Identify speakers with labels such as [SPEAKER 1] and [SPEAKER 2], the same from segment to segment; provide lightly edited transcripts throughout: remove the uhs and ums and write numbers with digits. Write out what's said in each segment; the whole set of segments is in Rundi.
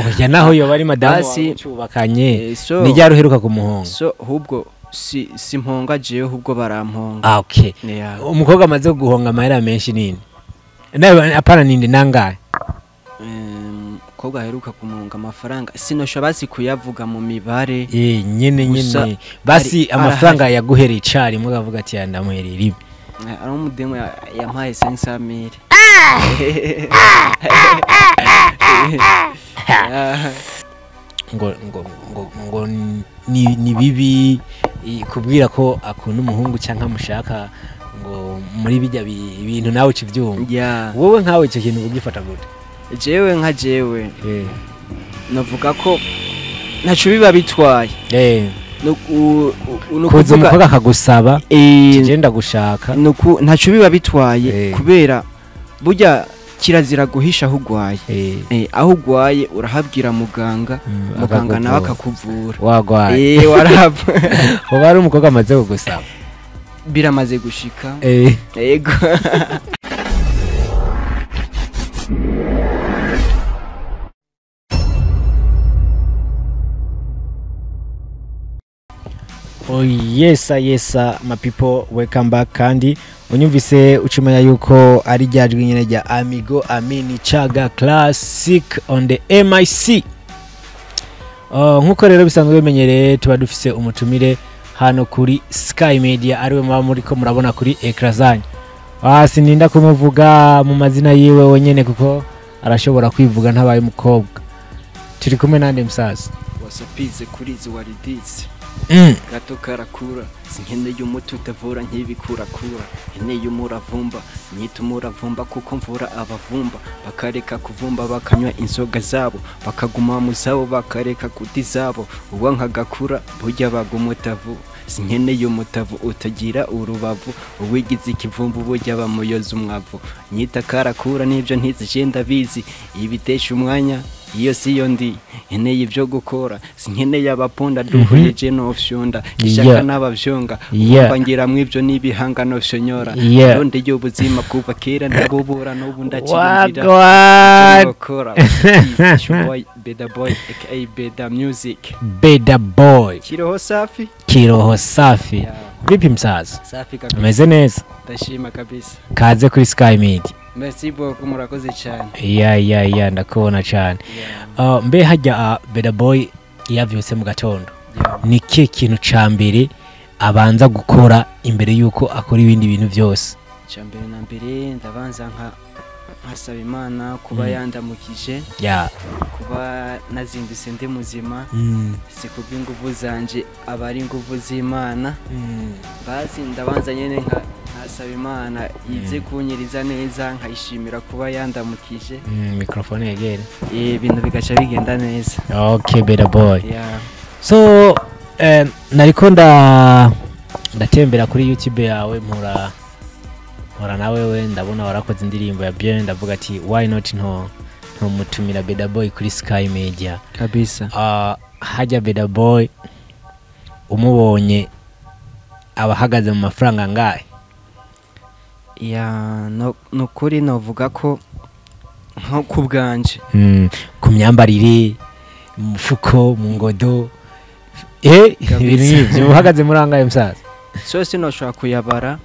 [SPEAKER 1] oya naho yo bari madamu cyubakanye ni rya ruheruka kumuhonga
[SPEAKER 2] so hubwo si mponga jewe hubwo baramponga
[SPEAKER 1] okay umukobwa amaze guhonga amahera menshi nini nawe apana nindi nangaye
[SPEAKER 2] umukobwa aheruka kumuhonga amafaranga sinosha basi kuyavuga mu mibare
[SPEAKER 1] nyene basi amafaranga yaguhereye icari mwe gavuga ati yandamuherera ibi
[SPEAKER 2] ari umudemo yampaye 500,000
[SPEAKER 1] ngo ni bibi kubwira ko akunda umuhungu cyangwa mushaka ngo muri bijya ibintu nawe ucivyumva wowe nkawe icyo kintu ugifata gute
[SPEAKER 2] jewe nka jewe navuga ko ntacu biba bitwaye
[SPEAKER 1] kuza umukobwa akagusaba kigenda gushaka
[SPEAKER 2] ntacu biba bitwaye kubera burya kirazira guhisha aho ugwaye aho ugwaye urahabwira muganga nawe akakuvura
[SPEAKER 1] wagwaye
[SPEAKER 2] warahava
[SPEAKER 1] uba ari umukobwa amaze kugusaba
[SPEAKER 2] biramaze gushika yego
[SPEAKER 1] Oh yes my people, welcome back kandi unyumvise ucumenya yuko ari ryajwe nyene rya Amigo Amini Chaga Classic on the MIC. Nkuko rero bisanzwe bimenyereye tuba dufise umutumire hano kuri Sky Media ariwe mwa muri ko murabona kuri ekran zanyu. Sininda kumuvuga mu mazina yiwe wenyene kuko arashobora kwivuga ntabaye umukobwa. Turi kumwe nande msaza.
[SPEAKER 2] Wasapize kuri ziwaridize. Gato karakura sinkene y'umuti utavura nk'ibikurakura ene y'umuravumba nyita umuravumba kuko mvura abavumba bakareka kuvumba bakanywa inzoga zabo bakaguma mu zabo bakareka kuti zabo uwa nkagakura burya bagumutavu sinkene y'umutavu utagira urubavu uwigize ikivumbu burya bamuyoza umwavu nyita karakura nibyo ntizigenda bizi ibitesha umwanya iyo siyo ndi eneye ibyo gukora sinkeneye abapunda duhuje no fyunda ishaka n'abavyonga bangira mwibyo nibihangano shonyora nonde y'ubuzima kuva kera ndabubura n'ubu ndakirira gukora boy Beda Boy aka Beda Music
[SPEAKER 1] Beda Boy Kiroho safi vipi msaza
[SPEAKER 2] safi kabisa
[SPEAKER 1] umeze neza
[SPEAKER 2] ndashima kabisa
[SPEAKER 1] kaze kuri Sky Media
[SPEAKER 2] merci beaucoup murakoze cyane
[SPEAKER 1] ya ndakubona cyane mbe hajya Beda Boy yavyose mu gatondo ni kihe kintu cambere abanza gukora imbere yuko akora ibindi bintu byose
[SPEAKER 2] cambere na mbere ndabanza nkasaba Imana kuba yandamukije kuba nazindutse ndi muzima si kubw'inguvu zanje abari inguvu z'Imana basi ndabanza nyene nkasaba Imana yize kunyiriza neza nkayishimira kuba yandamukije
[SPEAKER 1] microphone yegere
[SPEAKER 2] ibintu bigaca bigenda neza
[SPEAKER 1] okay Beda Boy so nariko ndatembera kuri YouTube yawe mpura nawe we ndabona warakoze indirimbo ya bien ndavuga ati why not no mutumira Beda Boy kuri Sky Media
[SPEAKER 2] kabisa
[SPEAKER 1] hajya Beda Boy umubonye abahagaze mu mafaranga ngahe
[SPEAKER 2] no kuri novuga ko nko kubganje
[SPEAKER 1] ku myambarire mu mufuko mu ngodo ibintu uhagaze muri angaye msaza
[SPEAKER 2] so sinoshobora kuyabara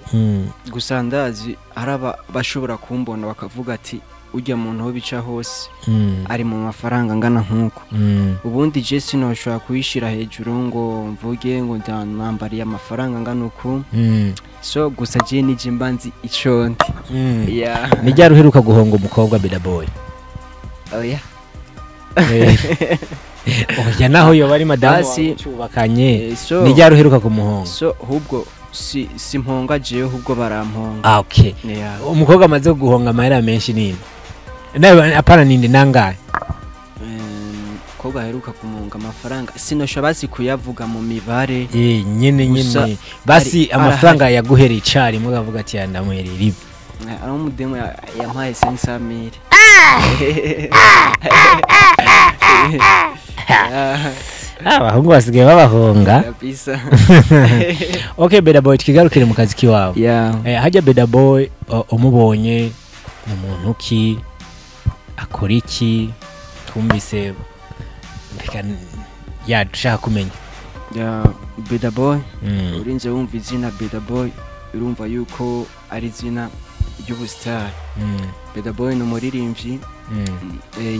[SPEAKER 2] gusa ndazi araba bashobora kumbona bakavuga ati ujya muntu ho bica hose ari mu mafaranga ngana nkuko ubundi je sinoshobora kuyishira hejuru ngo mvuge ngo ndambariye amafaranga ngana uku so gusa je nije mbanzi icondi
[SPEAKER 1] ni ryari uheruka guhonga umukobwa Beda Boy oya naho yo bari madamu cyubakanye ni ryari uheruka kumuhonga
[SPEAKER 2] so hubwo si mponga jewe hubwo baramponga
[SPEAKER 1] okay umukobwa amaze guhonga amahera menshi nini nawe apana nindi nangaye
[SPEAKER 2] umukobwa aheruka kumuhonga amafaranga sinosha basi kuyavuga mu mibare
[SPEAKER 1] nyene basi amafaranga yaguhereye icari mwe gavuga ati yandamuherera ibi
[SPEAKER 2] ari umudemo yampaye 500,000
[SPEAKER 1] abahungu basigaye babahonga
[SPEAKER 2] kabisa
[SPEAKER 1] okay Beda Boy twigarukire mu kazi kiwawe hajya Beda Boy umubonye mu muntu ki akora iki twumvise mbega ya dushaka kumenya
[SPEAKER 2] ya Beda Boy urinze wumva izina Beda Boy urumva yuko ari izina ry'ubusitari. Beda Boy ni umuririmbyi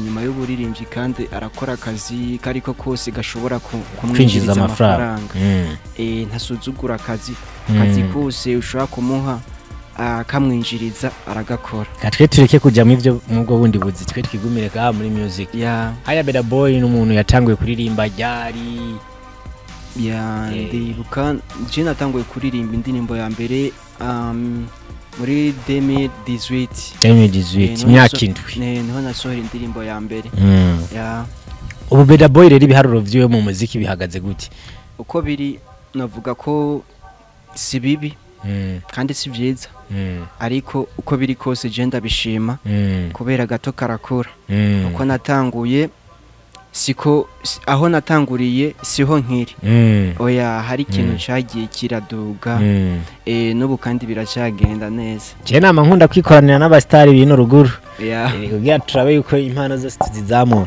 [SPEAKER 2] nyuma y'uburirimbyi kandi arakora akazi kariko kose gashobora kumwinjiriza amafaranga. Ntasuzugura akazi kose ushobora kumuha akamwinjiriza aragakora.
[SPEAKER 1] Katwe tureke kuja mu ivyo mubwo bundi buzi twe twigumire ka muri music. Haya Beda Boy n'umuntu yatanguye kuririmba ryari
[SPEAKER 2] ndibuka je natanguye kuririmba indirimbo ya mbere muri 2018
[SPEAKER 1] imyaka indwi
[SPEAKER 2] niho nasohora indirimbo ya mbere.
[SPEAKER 1] Ubu Beda Boy rero ibiharuro vyiwe mu muziki bihagaze gute?
[SPEAKER 2] Uko biri navuga ko si bibi kandi si vyiza, ariko uko biri kose je ndabishima kubera gato karakura. Uko natanguye siko aho natanguriye siho nkiri. Oya hari ikintu cyagiye kiraduga n'ubu kandi biracyagenda neza.
[SPEAKER 1] Je nama nkunda kwikoranira n'abastari bino ruguru kugira turabe yuko impano zose tuzizamura.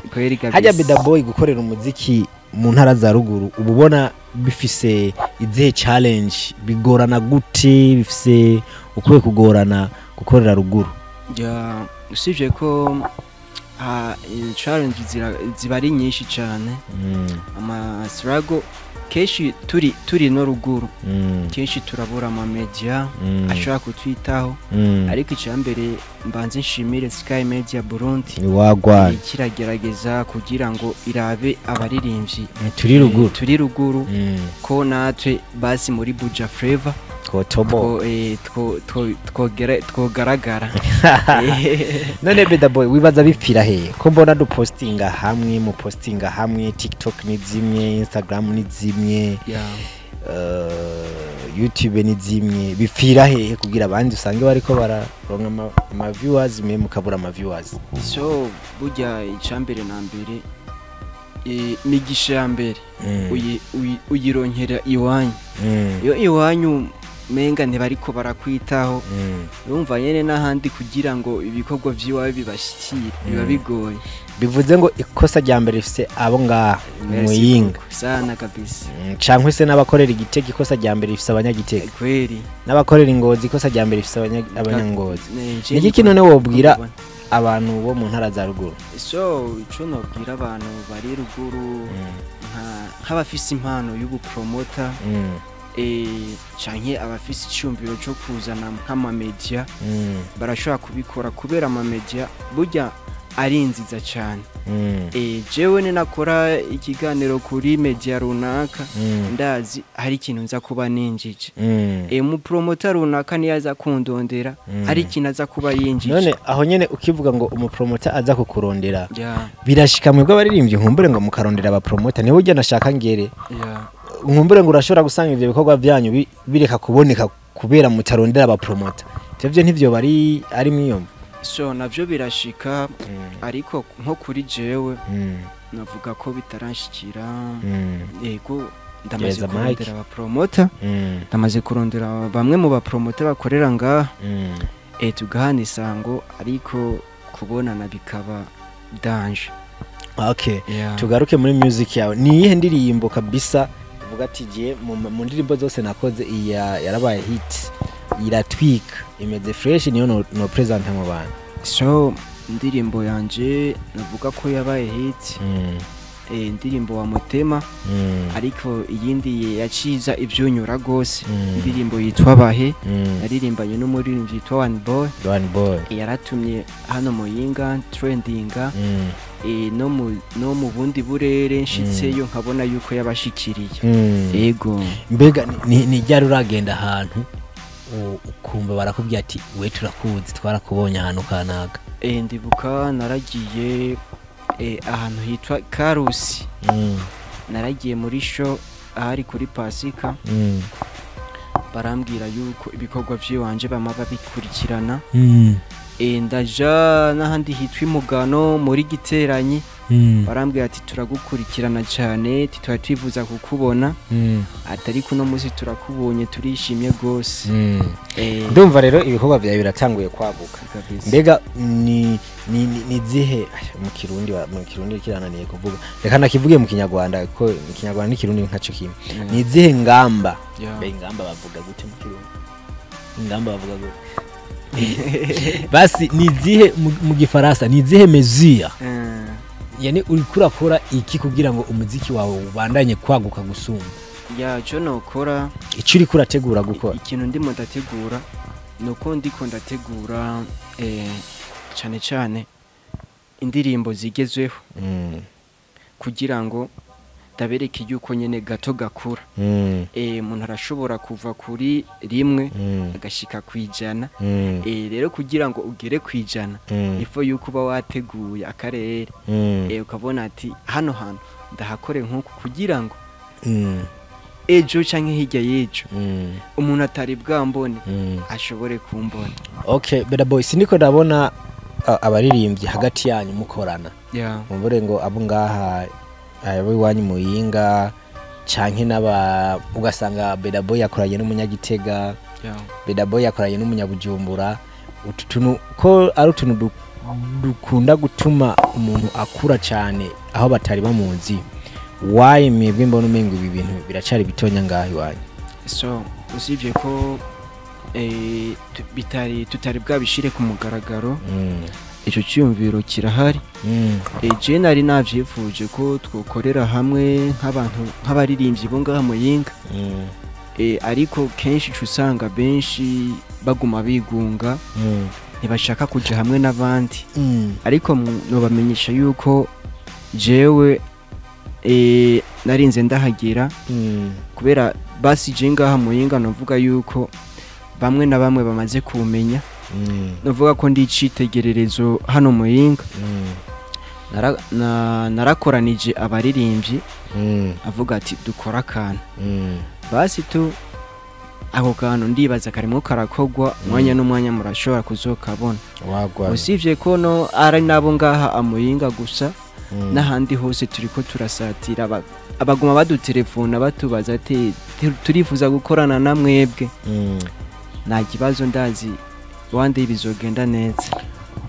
[SPEAKER 1] Hajya Beda Boy gukorera umuziki mu ntara za ruguru ububona bifise izihe challenge, bigorana gute, bifise ukwiye kugorana gukorera ruguru?
[SPEAKER 2] Usibye ko challenge ziba ari nyinshi cyane, ama struggle keshi turi no ruguru keshi turabura ama media ashaka kutwitaho, ariko icyambere mbanze nshimire Sky Media Burundi
[SPEAKER 1] wagwana
[SPEAKER 2] kiragerageza kugira ngo irabe abaririmbyi turi ruguru ko natwe basi muri Buja Flavor twogaragara.
[SPEAKER 1] None Beda Boy wibaza bipfira he ko mbona du postinga hamwe mu postinga hamwe, TikTok ni zimwe, Instagram ni zimwe, YouTube ni zimwe, bipfira he kugira abandi usange bariko bararonka ama viewers mwe mukabura ama viewers?
[SPEAKER 2] So burya icambere na mbere migisha ya mbere uyironkera iwanyu. Yo iwanyu menga ntibariko barakwitaho, urumva nyene n'ahandi kugira ngo ibikorwa vyiwawe bibashikire biba bigoye.
[SPEAKER 1] Bivuze ngo ikosa rya mbere rifise abo ngaha muyinga
[SPEAKER 2] sana kabisa,
[SPEAKER 1] cankwe se n'abakorera Igitega ikosa rya mbere rifise abanyagitega,
[SPEAKER 2] kweri
[SPEAKER 1] n'abakorera Ingozi ikosa rya mbere rifise abanyangozi. Niki kino ne wobwira abantu bo mu ntara za ruguru?
[SPEAKER 2] So ico nobwira abantu bari ruguru nk'abafise impano y'ubu promoter canke abafise icyumviro cyo kuzana nk'ama media barashobora kubikora kubera ama media burya ari nziza cyane. Jewe ne nakora ikiganiro kuri media runaka ndazi hari ikintu nza kuba ninjije, mu promoter runaka ni yaza kundondera hari ikintu aza kuba yinjije.
[SPEAKER 1] None aho nyene ukivuga ngo umu promoter aza kukurondera birashika mwebwe abaririmbye nkumbure ngo mukarondera aba promoter niho ujya nashaka ngere nkumbure ngo urashobora gusanga ivyo bikorwa byanyu bireka kuboneka kubera mutarondera aba promoter. Ivyo ntivyo bari ari mwiyomba.
[SPEAKER 2] So navyo birashika, ariko nko kuri jewe navuga ko bitarashikira. Yego ndamaze kurondera aba promoter, ndamaze kurondera bamwe mu ba promoter bakorera ngaha tugahana isango, ariko kubonana bikaba danger.
[SPEAKER 1] Okay, tugaruke muri music yawe. Ni iyihe ndirimbo kabisa uvuga ati je mu ndirimbo zose nakoze yarabaye hit, iratwika, imeze fresh, niyo no present mu bantu?
[SPEAKER 2] So indirimbo yanje navuga ko yabaye hit indirimbo wa Mutema, ariko iyindi yaciza ivyunyura gose indirimbo yitwa Bahe yaririmbanye n'umuririmbyi yitwa One Boy yaratumye hano Muyinga trendinga no mu bundi burere nshitseyo nkabona yuko yabashikiriye. Yego
[SPEAKER 1] mbega ni ryari uragenda ahantu ukumva barakubwira ati we turakuzi twarakubonye ahantu kanaka?
[SPEAKER 2] Ndibuka naragiye ahantu hitwa Karusi, naragiye muri show ahari kuri Pasika, barambwira yuko ibikorwa vy'iwanje bama babikurikirana. Ndaja n'ahandi hitwa Imugano muri Giteranyi barambwira ati turagukurikirana cyane twari twifuza kukubona atari kuno munsi turakubonye turishimye gose.
[SPEAKER 1] Ndumva rero ibikorwa byawe biratanguye kwaguka. Mbega ni zihe mu Kirundi kirananiye kuvuga, reka nakivuge mu Kinyarwanda ko mu Kinyarwanda n'Ikirundi nkaco kimwe. Ni zihe ngamba, ingamba bavuga gute mu Kirundi? Ingamba bavuga gute? Basi ni zihe mu Gifaransa, ni zihe mesure yani uriko urakora iki kugira ngo umuziki wawe ubandanye kwaguka gusumba?
[SPEAKER 2] cyo nokora
[SPEAKER 1] icyo uriko urategura gukora.
[SPEAKER 2] Ikintu ndimo ndategura nuko ndiko ndategura cyane cyane indirimbo zigezweho kugira ngo tabereke yuko nyene gato gakura. Umuntu arashobora kuva kuri rimwe agashika kwijana. Rero kugira ngo ugere kwijana ifo yuko uba wateguye akarere. Ukabona ati hano hano ndahakore nkuko kugira ngo ejo canke hirya yejo umuntu atari bwambone ashobore kumbona.
[SPEAKER 1] Okay, Beda Boy, siniko ndabona abaririmbyi hagati yanyu mukorana. Mubure ngo abo ngaha abiwanyu Muyinga canke naba ugasanga Beda Boy yakoranye n'umunyagitega, Beda Boy yakoranye n'umunyabujumbura. Utuntu ko ari utuntu dukunda gutuma umuntu akura cyane aho batari bamunzi. Why mwebwe mbona umengo ibi bintu biracari bitonya ngaho iwanyu?
[SPEAKER 2] So usivye ko tutari bwabishire ku mugaragaro, ico cyumviro kirahari. Je nari navyifuje ko twokorera hamwe nk'abantu nk'abaririmbyi bo ngaha Muyinga. Ariko kenshi usanga benshi baguma bigunga ntibashaka kuja hamwe n'abandi. Ariko no bamenyesha yuko jewe narinze ndahagira kubera basi je ngaha Muyinga novuga yuko bamwe na bamwe bamaze kumenya. Novuga ko ndi citegererezo hano Muyinga. Narakoranije abaririmbyi avuga ati dukora kana. Basi tu ako kantu ndibaza karimo karakogwa mwanya n'umwanya murashobora kuzokabona. Usivye ko no ari nabo ngaha Amuyinga gusa n'ahandi hose turiko turasatira abaguma badutelefona batubaza ati turifuza gukorana na mwebwe. Nta kibazo ndazi wande bizogenda neza.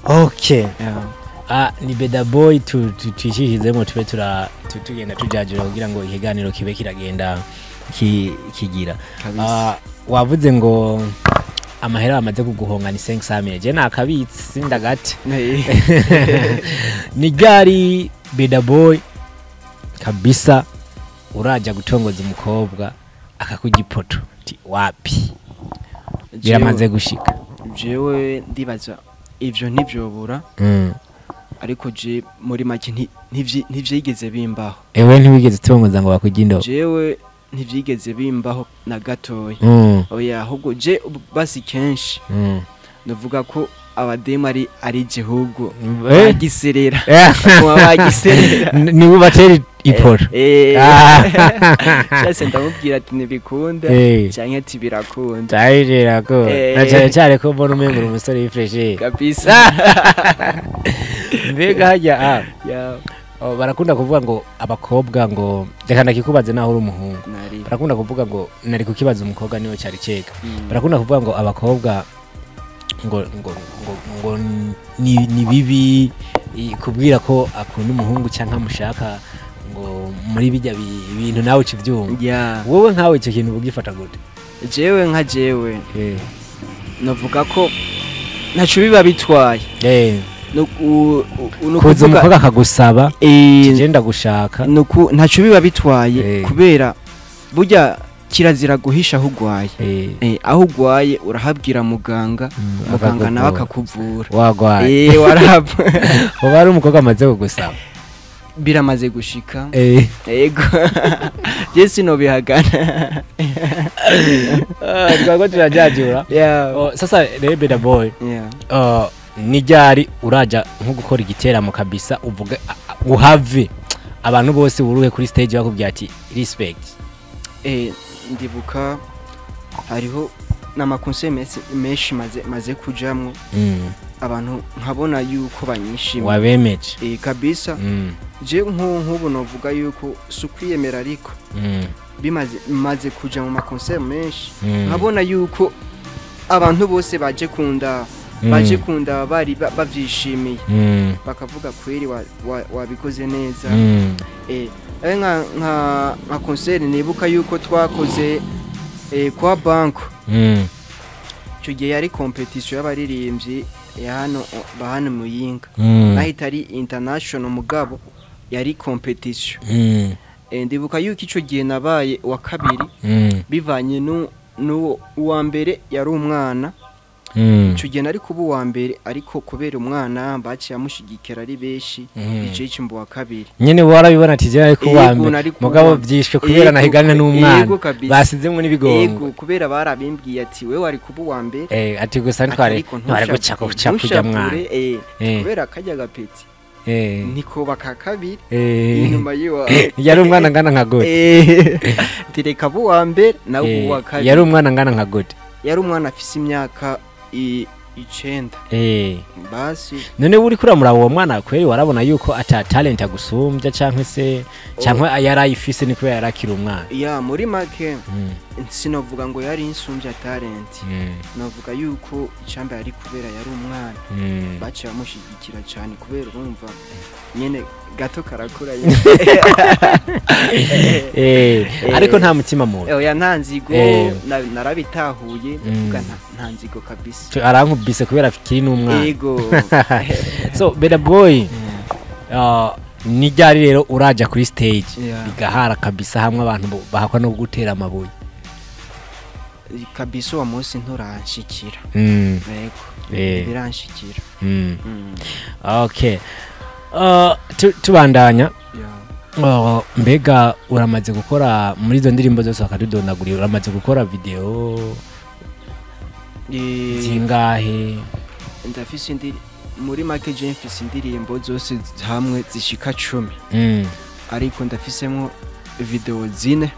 [SPEAKER 1] Okay. Ni Beda Boy twishishizemo tube tugenda tujajira kugira ngo ikiganiro kibe kiragenda kigira. Wavuze ngo amahera amaze kuguhonga ni 500. Je nakabitsi sindagate. Ni gari Beda Boy kabisa uraja gutongoza umukobwa akakugipoto ti wapi? Biramaze gushika.
[SPEAKER 2] Jewe ndibaza ivyo ntivyobura. Ariko je muri make ntivyigeze bimbaho.
[SPEAKER 1] Ewe ntiwigeze tongoza ngo bakugindo?
[SPEAKER 2] Jewe ntivyigeze bimbaho na gatoya. Oya ahubwo je basi kenshi ndavuga ko abadema ari Jehugo bagiserera. Bagiserera
[SPEAKER 1] ni bubateri iporo.
[SPEAKER 2] Cyase ndamubwira ati nibikunda cyane ati birakunda.
[SPEAKER 1] Cyarira ko nacyane cyane ko mbona umengo umusore yifreshe
[SPEAKER 2] kabisa.
[SPEAKER 1] Mbega hajya barakunda kuvuga ngo abakobwa ngo reka nakikubaze naho uri umuhungu. Barakunda kuvuga ngo nari kukibaza umukobwa niwe cyari ceka. Barakunda kuvuga ngo abakobwa ngo ni bibi kubwira ko akunda umuhungu cyangwa mushaka ngo muri bijya ibintu nawe ucivyumva. Wowe nkawe icyo kintu bugifata gute?
[SPEAKER 2] Jewe nka jewe navuga ko ntacu biba bitwaye.
[SPEAKER 1] Kuza umukobwa akagusaba kigenda gushaka
[SPEAKER 2] ntacu biba bitwaye kubera burya kirazira guhisha aho ugwaye. Aho ugwaye urahabwira muganga nawe akakuvura.
[SPEAKER 1] Wagwaye
[SPEAKER 2] warahaba.
[SPEAKER 1] Uba ari umukobwa amaze kugusaba
[SPEAKER 2] biramaze gushika. Yego Jesi no bihagana.
[SPEAKER 1] Twago turajajura. Sasa rero Beda Boy nijari uraja nko gukora igiteramo kabisa uvuga uhave abantu bose uruhe kuri stage bakubwira ati respect.
[SPEAKER 2] Ndibuka hariho n'amakonse menshi maze kujamwo abantu nkabona yuko banyishimye
[SPEAKER 1] wabemeje
[SPEAKER 2] kabisa. je nk'ubu novuga yuko sukwiyemera ariko bimaze kuja mu makoncert menshi nkabona yuko abantu bose baje kunda bari bavyishimiye bakavuga kweri wabikoze neza nka concert nibuka yuko twakoze kwa banko icyo gihe yari competition y'abaririmbyi hano Muyinga nahita ari international mugabo yari competition ndibuka yuko icyo gihe nabaye wa kabiri bivanye n'uwo uwa mbere yari umwana icyo gihe nari kuba uwa mbere ariko kubera umwana baciye amushigikira ari benshi igice mbu wa kabiri
[SPEAKER 1] nyene warabibona ati je ariko uwa mbere mugabo byishwe kubera nahigana n'umwana basizemwe n'ibigongo
[SPEAKER 2] yego kubera barabimbwiye ati we wari kuba uwa mbere
[SPEAKER 1] ati gusa ntware guca kujya mwana
[SPEAKER 2] kubera kajya gapeti niko bakakabiri inyuma yiwa
[SPEAKER 1] yari umwana ngana nka gode
[SPEAKER 2] direka bu wa mbere na uwa kabiri
[SPEAKER 1] yari umwana ngana nka gode
[SPEAKER 2] yari umwana afise imyaka 9 basi
[SPEAKER 1] none uri kuramura uwo mwana kweri warabona yuko ata talent agusumbya canke se canke yarayifise niko yarakira umwana
[SPEAKER 2] ya muri make sinovuga ngo yari insumbya talent navuga yuko icamba yari kubera yari umwana baciye amushigikira cyane kubera urumva nyene gato karakura
[SPEAKER 1] ariko nta mutima mu
[SPEAKER 2] oya ntanzigo narabitahuye uvuga ntanzigo kabisa
[SPEAKER 1] arankubise kubera fikiri n'umwana
[SPEAKER 2] yego
[SPEAKER 1] so Beda Boy ni ryari rero uraja kuri stage bigahara kabisa hamwe abantu bahakwa no gutera amabuye
[SPEAKER 2] kabisa wa munsi nturanshikira yego biranshikira
[SPEAKER 1] okay tubandanya mbega uramaze gukora muri izo ndirimbo zose akadudonagurira uramaze gukora video zingahe
[SPEAKER 2] ndafise muri make je mfise indirimbo zose hamwe zishika 10 ariko ndafisemo video zine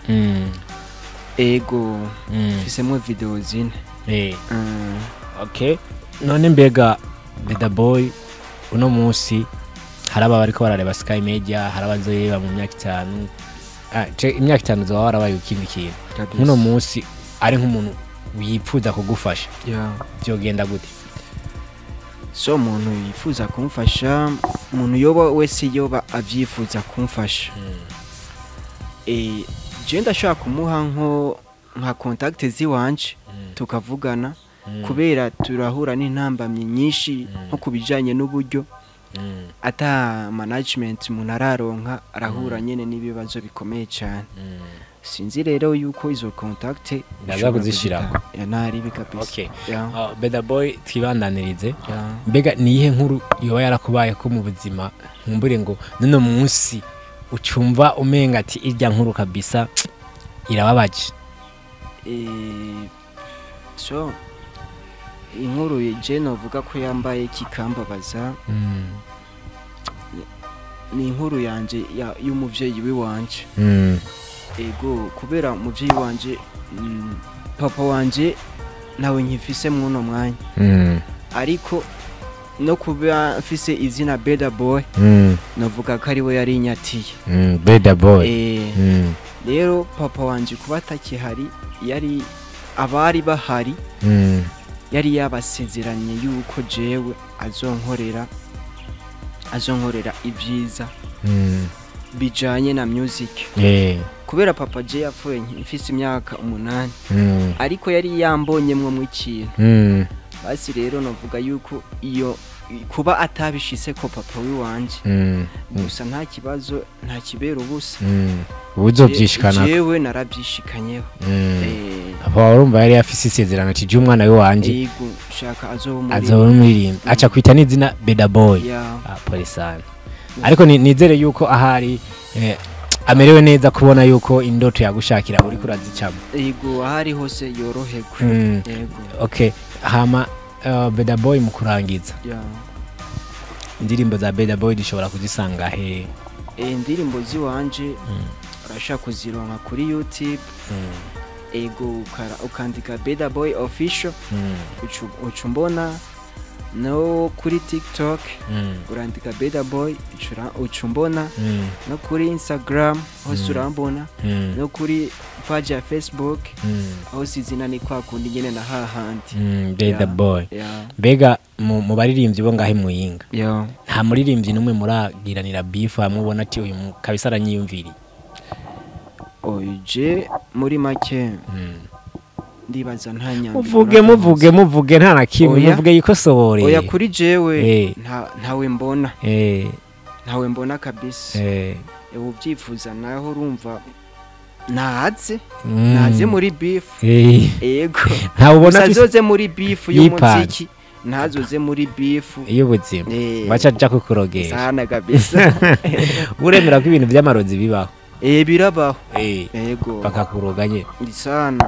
[SPEAKER 2] ego mfisemo video zine
[SPEAKER 1] okay none mbega Beda Boy uno munsi haraba bariko barareba Sky Media harabazoyeba mu myaka 5 imyaka 5 zo warabaye ukindi kintu uno munsi ari nk'umuntu yipfuza kugufasha byogenda gute
[SPEAKER 2] so umuntu yifuza kumfasha umuntu yoba wese yoba avyifuza kumfasha je ndashaka kumuha nka contact ziwanje tukavugana kubera turahura n'intambamye nyinshi nko kubijanye n'uburyo ata management umuntu araronka arahura nyene n'ibibazo bikomeye cyane sinzi rero yuko izo contact
[SPEAKER 1] ndaza kuzishirako
[SPEAKER 2] nari bikapisa
[SPEAKER 1] okay Beda Boy twibandanirize mbega niyihe nkuru yoba yarakubaye ko mu buzima nkumbure ngo none munsi ucumva umenga ati irya nkuru kabisa irababaje
[SPEAKER 2] so inkuru je novuga ko yambaye kikambabaza ni inkuru yanje y'umuvyeyi wiwanje ego kubera umuvyeyi wanje papa wanje nawe nkifise muno mwanya ariko no kuba mfise izina Beda Boy navuga ko ari we yari inyatiye
[SPEAKER 1] Beda Boy
[SPEAKER 2] rero papa wanje kuba atakihari yari abari bahari yari yabasezeranye yuko jewe azonkorera ibyiza bijanye na music kubera papa je yapfuye mfise imyaka 8 ariko yari yambonyemwe mu ikintu basi rero navuga yuko iyo kuba atabishise ko papa wiwanje gusa nta kibazo nta kibero ubusa
[SPEAKER 1] uzobyishikana
[SPEAKER 2] jewe narabyishikanyeho
[SPEAKER 1] papa urumva yari afise isezerano ati je umwana we wanje
[SPEAKER 2] yego shaka
[SPEAKER 1] azobumuririmba aca kwita n'izina Beda Boy polisana ariko nizere yuko ahari amerewe neza kubona yuko indoto yagushakira uri kurazicamo
[SPEAKER 2] yego ahari hose yorohegwe
[SPEAKER 1] yego okay hama Beda Boy mu kurangiza indirimbo za Beda Boy dishobora kuzisanga he
[SPEAKER 2] indirimbo ziwanje urashaka kuzironka kuri YouTube ego ukandika Beda Boy official ucumbona no kuri TikTok urandika Beda Boy ucumbona no kuri Instagram hose urambona no kuri page ya Facebook aho sizina ni kwa kundi nyene na hahandi
[SPEAKER 1] Beda Boy mbega mu baririmbyi bo ngahe Muyinga nta muririmbyi numwe muragiranira beef hamwe ubona ati uyu kabisa aranyiyumviri
[SPEAKER 2] oje muri make ndibaza nta nyambi
[SPEAKER 1] muvuge nta nakimwe muvuge yikosobore
[SPEAKER 2] oya kuri jewe ntawe mbona ntawe mbona kabisa ubyifuza naho urumva naze muri beef yego
[SPEAKER 1] ntawe ubona
[SPEAKER 2] azoze muri beef y'umuziki nazoze muri beef
[SPEAKER 1] y'ubuzima bacaja kukurogera
[SPEAKER 2] sana kabisa
[SPEAKER 1] uremera ko ibintu by'amarozi bibaho
[SPEAKER 2] birabaho yego
[SPEAKER 1] bakakuroganye
[SPEAKER 2] sana